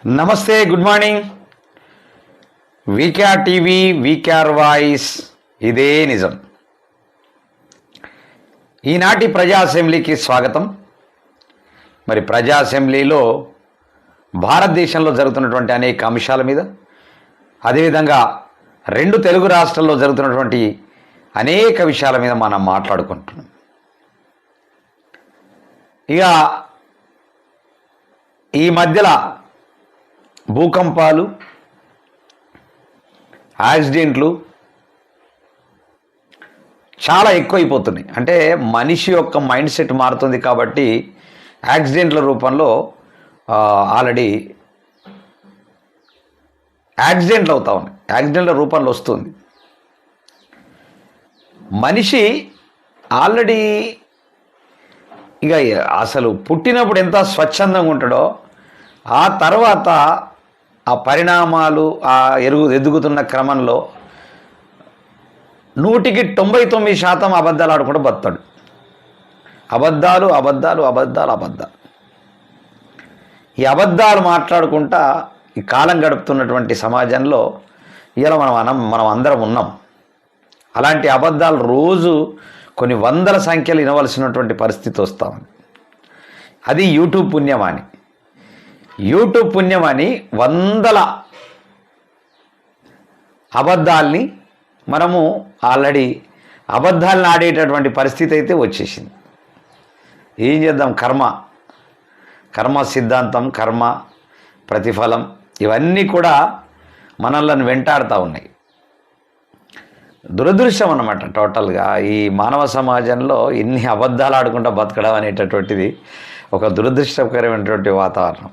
నమస్తే, good morning. VKR TV, VKR voice, ఇదే నిజం. ఈనాటి ప్రజా అసెంబ్లీకి స్వాగతం. మరి ప్రజా అసెంబ్లీలో భారతదేశంలో జరుగుతున్నటువంటి అనేక అంశాల మీద, అదేవిధంగా రెండు తెలుగు రాష్ట్రాల్లో జరుగుతున్నటువంటి అనేక విషయాల మీద మనం మాట్లాడుకుంటున్నాం. ఇక ఈ మధ్యలో భూకంపాలు, యాక్సిడెంట్లు చాలా ఎక్కువైపోతున్నాయి. అంటే మనిషి యొక్క మైండ్ సెట్ మారుతుంది కాబట్టి యాక్సిడెంట్ల రూపంలో ఆల్రెడీ యాక్సిడెంట్లు అవుతా ఉన్నాయి. యాక్సిడెంట్ల రూపంలో వస్తుంది. మనిషి ఆల్రెడీ ఇక అసలు పుట్టినప్పుడు ఎంత స్వచ్ఛందంగా ఉంటాడో, ఆ తర్వాత ఆ పరిణామాలు ఎదుగుతున్న క్రమంలో 99% అబద్ధాలు ఆడుకుంటూ బతాడు. అబద్ధాలు అబద్ధాలు అబద్ధాలు అబద్ధాలు ఈ అబద్ధాలు మాట్లాడుకుంటా ఈ కాలం గడుపుతున్నటువంటి సమాజంలో ఇలా మనం అందరం ఉన్నాం. అలాంటి అబద్ధాలు రోజు కొన్ని వందల సంఖ్యలు వినవలసినటువంటి పరిస్థితి వస్తామని, అది యూట్యూబ్ పుణ్యమాని. యూట్యూబ్ పుణ్యమని వందల అబద్ధాల్ని మనము ఆల్రెడీ అబద్ధాలను ఆడేటటువంటి పరిస్థితి అయితే వచ్చేసింది. ఏం చేద్దాం? కర్మ సిద్ధాంతం, కర్మ ప్రతిఫలం, ఇవన్నీ కూడా మనల్ని వెంటాడుతూ ఉన్నాయి. దురదృష్టం అన్నమాట. టోటల్గా ఈ మానవ సమాజంలో ఇన్ని అబద్ధాలు ఆడుకుంటూ బతకడం అనేటటువంటిది ఒక దురదృష్టకరమైనటువంటి వాతావరణం.